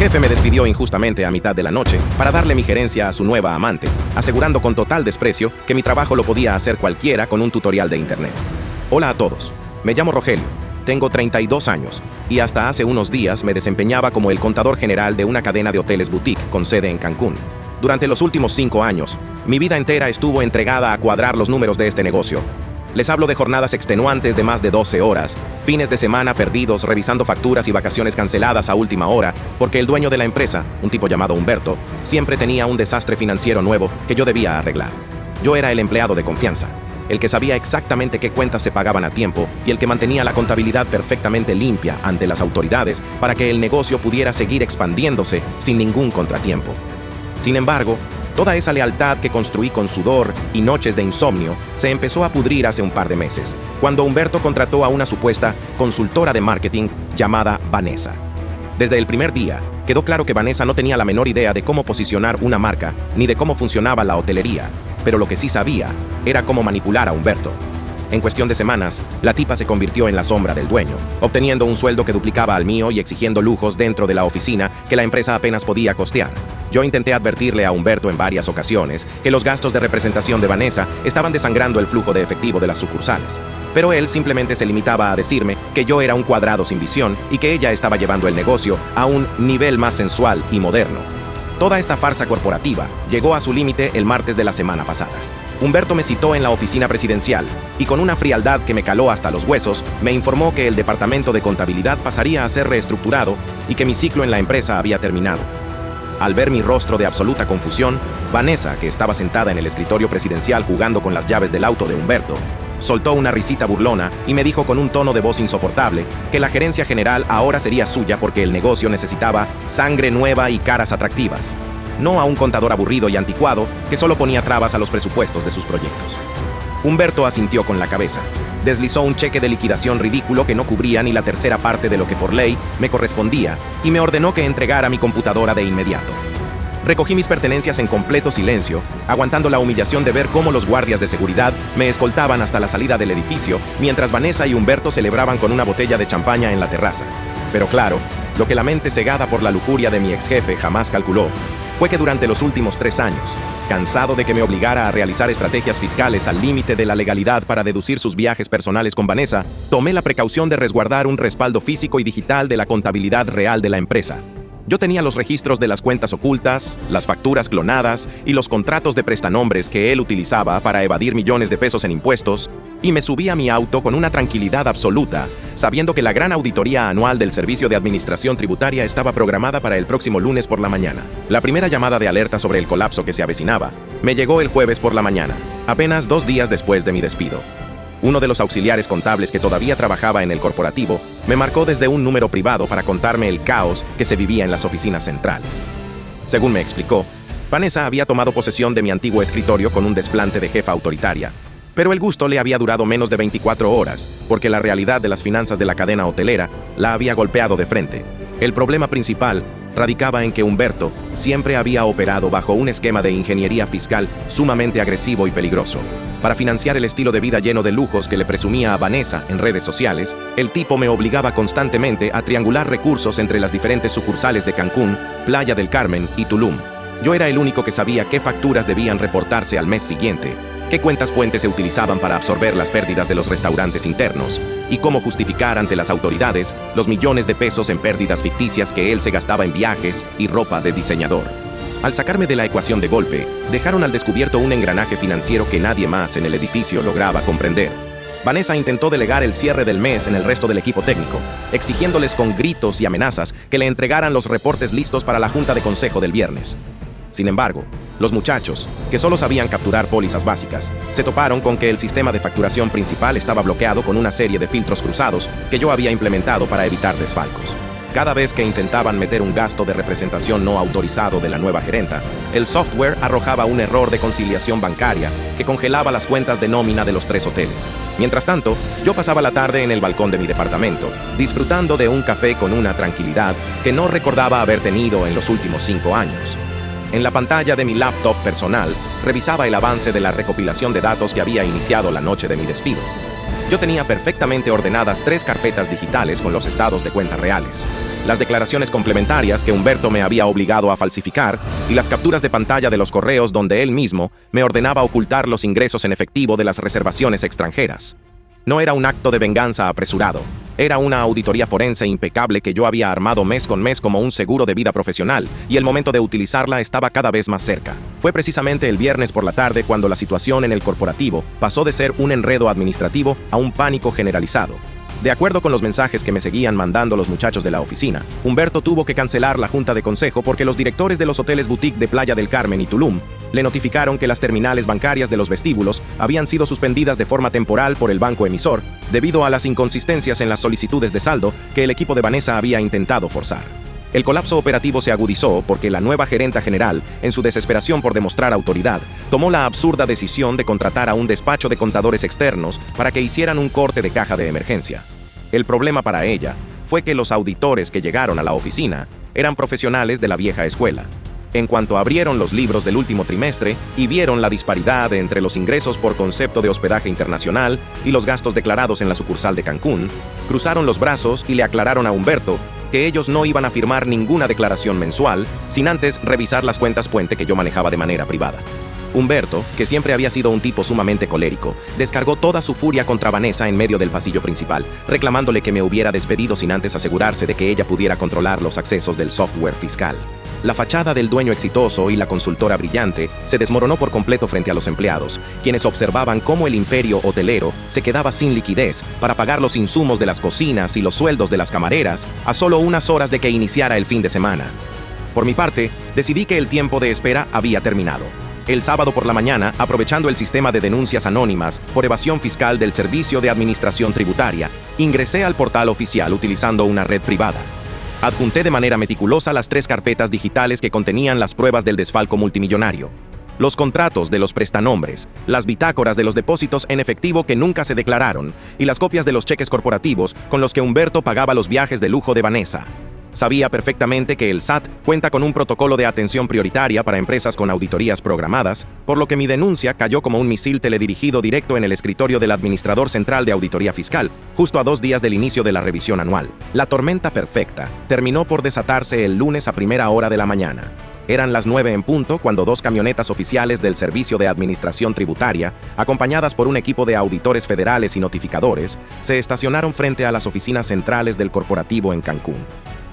jefe me despidió injustamente a mitad de la noche para darle mi gerencia a su nueva amante, asegurando con total desprecio que mi trabajo lo podía hacer cualquiera con un tutorial de internet. Hola a todos, me llamo Rogelio, tengo 32 años y hasta hace unos días me desempeñaba como el contador general de una cadena de hoteles boutique con sede en Cancún. Durante los últimos 5 años, mi vida entera estuvo entregada a cuadrar los números de este negocio. Les hablo de jornadas extenuantes de más de 12 horas, fines de semana perdidos revisando facturas y vacaciones canceladas a última hora, porque el dueño de la empresa, un tipo llamado Humberto, siempre tenía un desastre financiero nuevo que yo debía arreglar. Yo era el empleado de confianza, el que sabía exactamente qué cuentas se pagaban a tiempo y el que mantenía la contabilidad perfectamente limpia ante las autoridades para que el negocio pudiera seguir expandiéndose sin ningún contratiempo. Sin embargo, toda esa lealtad que construí con sudor y noches de insomnio se empezó a pudrir hace un par de meses, cuando Humberto contrató a una supuesta consultora de marketing llamada Vanessa. Desde el primer día, quedó claro que Vanessa no tenía la menor idea de cómo posicionar una marca ni de cómo funcionaba la hotelería, pero lo que sí sabía era cómo manipular a Humberto. En cuestión de semanas, la tipa se convirtió en la sombra del dueño, obteniendo un sueldo que duplicaba al mío y exigiendo lujos dentro de la oficina que la empresa apenas podía costear. Yo intenté advertirle a Humberto en varias ocasiones que los gastos de representación de Vanessa estaban desangrando el flujo de efectivo de las sucursales, pero él simplemente se limitaba a decirme que yo era un cuadrado sin visión y que ella estaba llevando el negocio a un nivel más sensual y moderno. Toda esta farsa corporativa llegó a su límite el martes de la semana pasada. Humberto me citó en la oficina presidencial y con una frialdad que me caló hasta los huesos, me informó que el departamento de contabilidad pasaría a ser reestructurado y que mi ciclo en la empresa había terminado. Al ver mi rostro de absoluta confusión, Vanessa, que estaba sentada en el escritorio presidencial jugando con las llaves del auto de Humberto, soltó una risita burlona y me dijo con un tono de voz insoportable que la gerencia general ahora sería suya porque el negocio necesitaba sangre nueva y caras atractivas, no a un contador aburrido y anticuado que solo ponía trabas a los presupuestos de sus proyectos. Humberto asintió con la cabeza, deslizó un cheque de liquidación ridículo que no cubría ni la tercera parte de lo que por ley me correspondía y me ordenó que entregara mi computadora de inmediato. Recogí mis pertenencias en completo silencio, aguantando la humillación de ver cómo los guardias de seguridad me escoltaban hasta la salida del edificio, mientras Vanessa y Humberto celebraban con una botella de champaña en la terraza. Pero claro, lo que la mente cegada por la lujuria de mi ex jefe jamás calculó fue que durante los últimos 3 años, cansado de que me obligara a realizar estrategias fiscales al límite de la legalidad para deducir sus viajes personales con Vanessa, tomé la precaución de resguardar un respaldo físico y digital de la contabilidad real de la empresa. Yo tenía los registros de las cuentas ocultas, las facturas clonadas y los contratos de prestanombres que él utilizaba para evadir millones de pesos en impuestos, y me subí a mi auto con una tranquilidad absoluta, sabiendo que la gran auditoría anual del Servicio de Administración Tributaria estaba programada para el próximo lunes por la mañana. La primera llamada de alerta sobre el colapso que se avecinaba me llegó el jueves por la mañana, apenas 2 días después de mi despido. Uno de los auxiliares contables que todavía trabajaba en el corporativo me marcó desde un número privado para contarme el caos que se vivía en las oficinas centrales. Según me explicó, Vanessa había tomado posesión de mi antiguo escritorio con un desplante de jefa autoritaria, pero el gusto le había durado menos de 24 horas, porque la realidad de las finanzas de la cadena hotelera la había golpeado de frente. El problema principal radicaba en que Humberto siempre había operado bajo un esquema de ingeniería fiscal sumamente agresivo y peligroso. Para financiar el estilo de vida lleno de lujos que le presumía a Vanessa en redes sociales, el tipo me obligaba constantemente a triangular recursos entre las diferentes sucursales de Cancún, Playa del Carmen y Tulum. Yo era el único que sabía qué facturas debían reportarse al mes siguiente, qué cuentas puentes se utilizaban para absorber las pérdidas de los restaurantes internos y cómo justificar ante las autoridades los millones de pesos en pérdidas ficticias que él se gastaba en viajes y ropa de diseñador. Al sacarme de la ecuación de golpe, dejaron al descubierto un engranaje financiero que nadie más en el edificio lograba comprender. Vanessa intentó delegar el cierre del mes en el resto del equipo técnico, exigiéndoles con gritos y amenazas que le entregaran los reportes listos para la junta de consejo del viernes. Sin embargo, los muchachos, que solo sabían capturar pólizas básicas, se toparon con que el sistema de facturación principal estaba bloqueado con una serie de filtros cruzados que yo había implementado para evitar desfalcos. Cada vez que intentaban meter un gasto de representación no autorizado de la nueva gerenta, el software arrojaba un error de conciliación bancaria que congelaba las cuentas de nómina de los 3 hoteles. Mientras tanto, yo pasaba la tarde en el balcón de mi departamento, disfrutando de un café con una tranquilidad que no recordaba haber tenido en los últimos 5 años. En la pantalla de mi laptop personal, revisaba el avance de la recopilación de datos que había iniciado la noche de mi despido. Yo tenía perfectamente ordenadas 3 carpetas digitales con los estados de cuentas reales. las declaraciones complementarias que Humberto me había obligado a falsificar y las capturas de pantalla de los correos donde él mismo me ordenaba ocultar los ingresos en efectivo de las reservaciones extranjeras. No era un acto de venganza apresurado, era una auditoría forense impecable que yo había armado mes con mes como un seguro de vida profesional, y el momento de utilizarla estaba cada vez más cerca. Fue precisamente el viernes por la tarde cuando la situación en el corporativo pasó de ser un enredo administrativo a un pánico generalizado. De acuerdo con los mensajes que me seguían mandando los muchachos de la oficina, Humberto tuvo que cancelar la junta de consejo porque los directores de los hoteles boutique de Playa del Carmen y Tulum le notificaron que las terminales bancarias de los vestíbulos habían sido suspendidas de forma temporal por el banco emisor debido a las inconsistencias en las solicitudes de saldo que el equipo de Vanessa había intentado forzar. El colapso operativo se agudizó porque la nueva gerenta general, en su desesperación por demostrar autoridad, tomó la absurda decisión de contratar a un despacho de contadores externos para que hicieran un corte de caja de emergencia. El problema para ella fue que los auditores que llegaron a la oficina eran profesionales de la vieja escuela. En cuanto abrieron los libros del último trimestre y vieron la disparidad entre los ingresos por concepto de hospedaje internacional y los gastos declarados en la sucursal de Cancún, cruzaron los brazos y le aclararon a Humberto que ellos no iban a firmar ninguna declaración mensual sin antes revisar las cuentas puente que yo manejaba de manera privada. Humberto, que siempre había sido un tipo sumamente colérico, descargó toda su furia contra Vanessa en medio del pasillo principal, reclamándole que me hubiera despedido sin antes asegurarse de que ella pudiera controlar los accesos del software fiscal. La fachada del dueño exitoso y la consultora brillante se desmoronó por completo frente a los empleados, quienes observaban cómo el imperio hotelero se quedaba sin liquidez para pagar los insumos de las cocinas y los sueldos de las camareras a solo unas horas de que iniciara el fin de semana. Por mi parte, decidí que el tiempo de espera había terminado. El sábado por la mañana, aprovechando el sistema de denuncias anónimas por evasión fiscal del Servicio de Administración Tributaria, ingresé al portal oficial utilizando una red privada. Adjunté de manera meticulosa las 3 carpetas digitales que contenían las pruebas del desfalco multimillonario, los contratos de los prestanombres, las bitácoras de los depósitos en efectivo que nunca se declararon y las copias de los cheques corporativos con los que Humberto pagaba los viajes de lujo de Vanessa. Sabía perfectamente que el SAT cuenta con un protocolo de atención prioritaria para empresas con auditorías programadas, por lo que mi denuncia cayó como un misil teledirigido directo en el escritorio del administrador central de auditoría fiscal, justo a 2 días del inicio de la revisión anual. La tormenta perfecta terminó por desatarse el lunes a primera hora de la mañana. Eran las 9 en punto cuando 2 camionetas oficiales del Servicio de Administración Tributaria, acompañadas por un equipo de auditores federales y notificadores, se estacionaron frente a las oficinas centrales del corporativo en Cancún.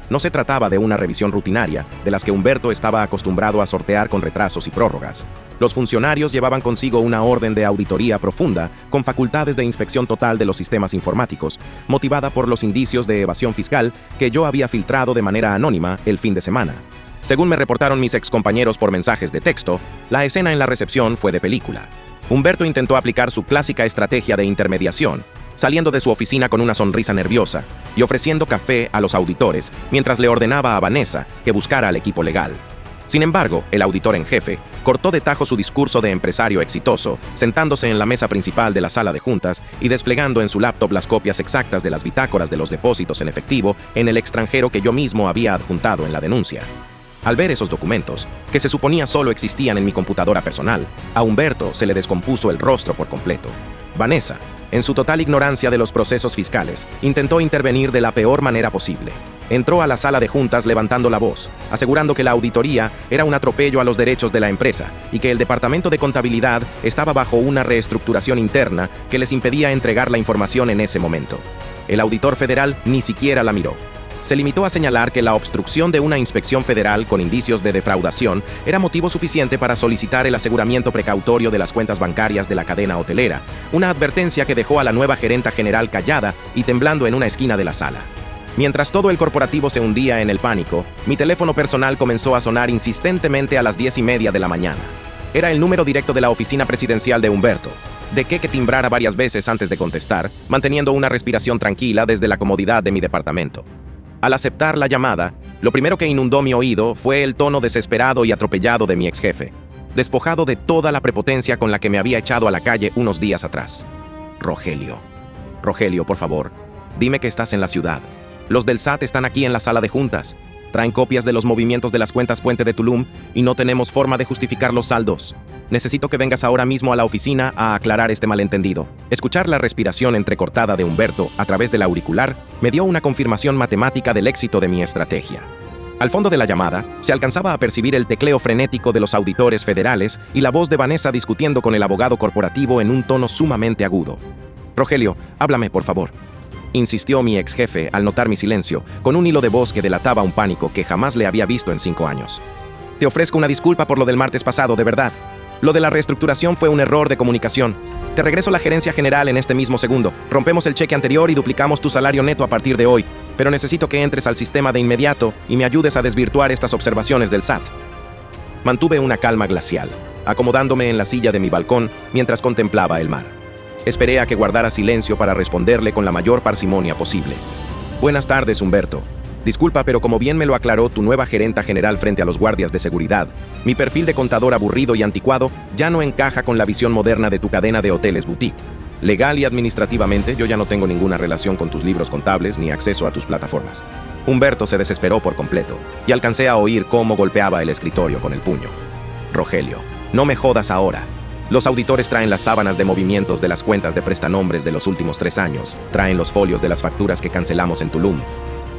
No se trataba de una revisión rutinaria, de las que Humberto estaba acostumbrado a sortear con retrasos y prórrogas. Los funcionarios llevaban consigo una orden de auditoría profunda, con facultades de inspección total de los sistemas informáticos, motivada por los indicios de evasión fiscal que yo había filtrado de manera anónima el fin de semana. Según me reportaron mis excompañeros por mensajes de texto, la escena en la recepción fue de película. Humberto intentó aplicar su clásica estrategia de intermediación, saliendo de su oficina con una sonrisa nerviosa y ofreciendo café a los auditores mientras le ordenaba a Vanessa que buscara al equipo legal. Sin embargo, el auditor en jefe cortó de tajo su discurso de empresario exitoso, sentándose en la mesa principal de la sala de juntas y desplegando en su laptop las copias exactas de las bitácoras de los depósitos en efectivo en el extranjero que yo mismo había adjuntado en la denuncia. Al ver esos documentos, que se suponía solo existían en mi computadora personal, a Humberto se le descompuso el rostro por completo. Vanessa, en su total ignorancia de los procesos fiscales, intentó intervenir de la peor manera posible. Entró a la sala de juntas levantando la voz, asegurando que la auditoría era un atropello a los derechos de la empresa y que el departamento de contabilidad estaba bajo una reestructuración interna que les impedía entregar la información en ese momento. El auditor federal ni siquiera la miró. Se limitó a señalar que la obstrucción de una inspección federal con indicios de defraudación era motivo suficiente para solicitar el aseguramiento precautorio de las cuentas bancarias de la cadena hotelera, una advertencia que dejó a la nueva gerenta general callada y temblando en una esquina de la sala. Mientras todo el corporativo se hundía en el pánico, mi teléfono personal comenzó a sonar insistentemente a las 10:30 de la mañana. Era el número directo de la oficina presidencial de Humberto. Dejé que timbrara varias veces antes de contestar, manteniendo una respiración tranquila desde la comodidad de mi departamento. Al aceptar la llamada, lo primero que inundó mi oído fue el tono desesperado y atropellado de mi ex jefe, despojado de toda la prepotencia con la que me había echado a la calle unos días atrás. Rogelio. Rogelio, por favor, dime que estás en la ciudad. Los del SAT están aquí en la sala de juntas. Traen copias de los movimientos de las cuentas puente de Tulum y no tenemos forma de justificar los saldos. Necesito que vengas ahora mismo a la oficina a aclarar este malentendido. Escuchar la respiración entrecortada de Humberto a través del auricular me dio una confirmación matemática del éxito de mi estrategia. Al fondo de la llamada, se alcanzaba a percibir el tecleo frenético de los auditores federales y la voz de Vanessa discutiendo con el abogado corporativo en un tono sumamente agudo. «Rogelio, háblame, por favor», insistió mi ex jefe al notar mi silencio, con un hilo de voz que delataba un pánico que jamás le había visto en 5 años. «Te ofrezco una disculpa por lo del martes pasado, de verdad. Lo de la reestructuración fue un error de comunicación. Te regreso la gerencia general en este mismo segundo. Rompemos el cheque anterior y duplicamos tu salario neto a partir de hoy. Pero necesito que entres al sistema de inmediato y me ayudes a desvirtuar estas observaciones del SAT». Mantuve una calma glacial, acomodándome en la silla de mi balcón mientras contemplaba el mar. Esperé a que guardara silencio para responderle con la mayor parsimonia posible. «Buenas tardes, Humberto. Disculpa, pero como bien me lo aclaró tu nueva gerenta general frente a los guardias de seguridad, mi perfil de contador aburrido y anticuado ya no encaja con la visión moderna de tu cadena de hoteles boutique. Legal y administrativamente, yo ya no tengo ninguna relación con tus libros contables ni acceso a tus plataformas». Humberto se desesperó por completo y alcancé a oír cómo golpeaba el escritorio con el puño. «Rogelio, no me jodas ahora. Los auditores traen las sábanas de movimientos de las cuentas de prestanombres de los últimos 3 años, traen los folios de las facturas que cancelamos en Tulum.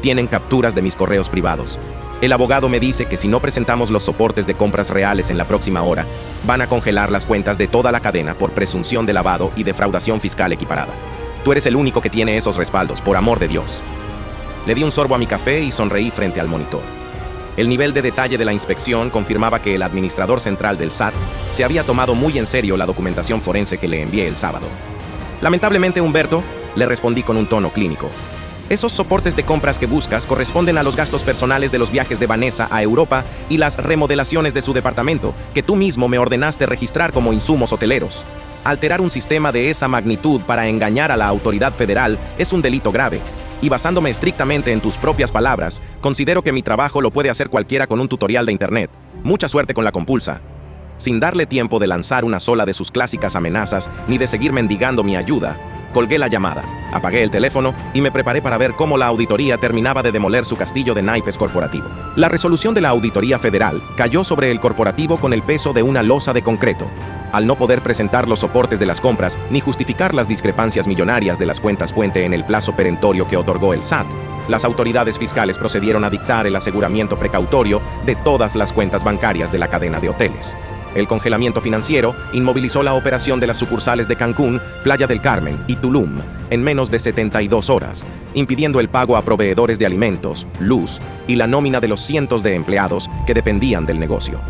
Tienen capturas de mis correos privados. El abogado me dice que si no presentamos los soportes de compras reales en la próxima hora, van a congelar las cuentas de toda la cadena por presunción de lavado y defraudación fiscal equiparada. Tú eres el único que tiene esos respaldos, por amor de Dios». Le di un sorbo a mi café y sonreí frente al monitor. El nivel de detalle de la inspección confirmaba que el administrador central del SAT se había tomado muy en serio la documentación forense que le envié el sábado. «Lamentablemente, Humberto», le respondí con un tono clínico, «esos soportes de compras que buscas corresponden a los gastos personales de los viajes de Vanessa a Europa y las remodelaciones de su departamento, que tú mismo me ordenaste registrar como insumos hoteleros. Alterar un sistema de esa magnitud para engañar a la autoridad federal es un delito grave. Y basándome estrictamente en tus propias palabras, considero que mi trabajo lo puede hacer cualquiera con un tutorial de internet. Mucha suerte con la compulsa». Sin darle tiempo de lanzar una sola de sus clásicas amenazas ni de seguir mendigando mi ayuda, colgué la llamada, apagué el teléfono y me preparé para ver cómo la auditoría terminaba de demoler su castillo de naipes corporativo. La resolución de la Auditoría Federal cayó sobre el corporativo con el peso de una losa de concreto. Al no poder presentar los soportes de las compras ni justificar las discrepancias millonarias de las cuentas puente en el plazo perentorio que otorgó el SAT, las autoridades fiscales procedieron a dictar el aseguramiento precautorio de todas las cuentas bancarias de la cadena de hoteles. El congelamiento financiero inmovilizó la operación de las sucursales de Cancún, Playa del Carmen y Tulum en menos de 72 horas, impidiendo el pago a proveedores de alimentos, luz y la nómina de los cientos de empleados que dependían del negocio.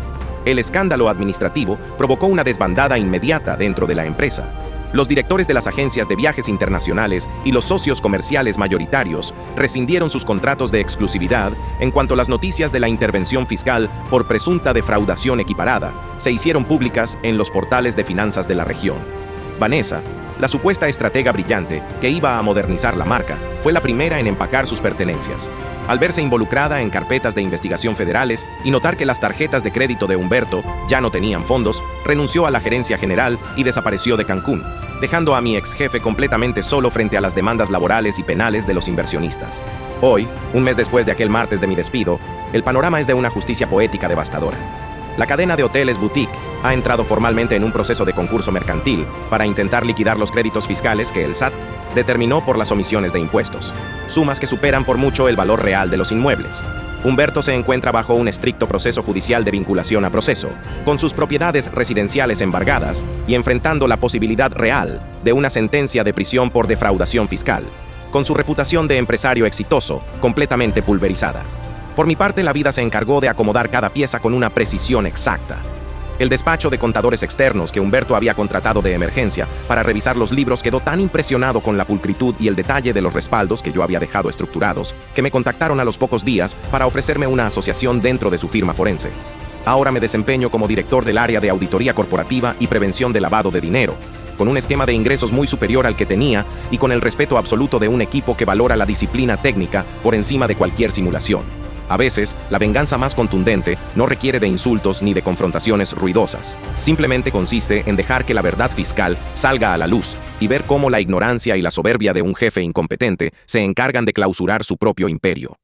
El escándalo administrativo provocó una desbandada inmediata dentro de la empresa. Los directores de las agencias de viajes internacionales y los socios comerciales mayoritarios rescindieron sus contratos de exclusividad en cuanto las noticias de la intervención fiscal por presunta defraudación equiparada se hicieron públicas en los portales de finanzas de la región. Vanessa, la supuesta estratega brillante que iba a modernizar la marca, fue la primera en empacar sus pertenencias. Al verse involucrada en carpetas de investigación federales y notar que las tarjetas de crédito de Humberto ya no tenían fondos, renunció a la gerencia general y desapareció de Cancún, dejando a mi ex jefe completamente solo frente a las demandas laborales y penales de los inversionistas. Hoy, un mes después de aquel martes de mi despido, el panorama es de una justicia poética devastadora. La cadena de hoteles boutique ha entrado formalmente en un proceso de concurso mercantil para intentar liquidar los créditos fiscales que el SAT determinó por las omisiones de impuestos, sumas que superan por mucho el valor real de los inmuebles. Humberto se encuentra bajo un estricto proceso judicial de vinculación a proceso, con sus propiedades residenciales embargadas y enfrentando la posibilidad real de una sentencia de prisión por defraudación fiscal, con su reputación de empresario exitoso completamente pulverizada. Por mi parte, la vida se encargó de acomodar cada pieza con una precisión exacta. El despacho de contadores externos que Humberto había contratado de emergencia para revisar los libros quedó tan impresionado con la pulcritud y el detalle de los respaldos que yo había dejado estructurados, que me contactaron a los pocos días para ofrecerme una asociación dentro de su firma forense. Ahora me desempeño como director del área de auditoría corporativa y prevención de lavado de dinero, con un esquema de ingresos muy superior al que tenía y con el respeto absoluto de un equipo que valora la disciplina técnica por encima de cualquier simulación. A veces, la venganza más contundente no requiere de insultos ni de confrontaciones ruidosas. Simplemente consiste en dejar que la verdad fiscal salga a la luz y ver cómo la ignorancia y la soberbia de un jefe incompetente se encargan de clausurar su propio imperio.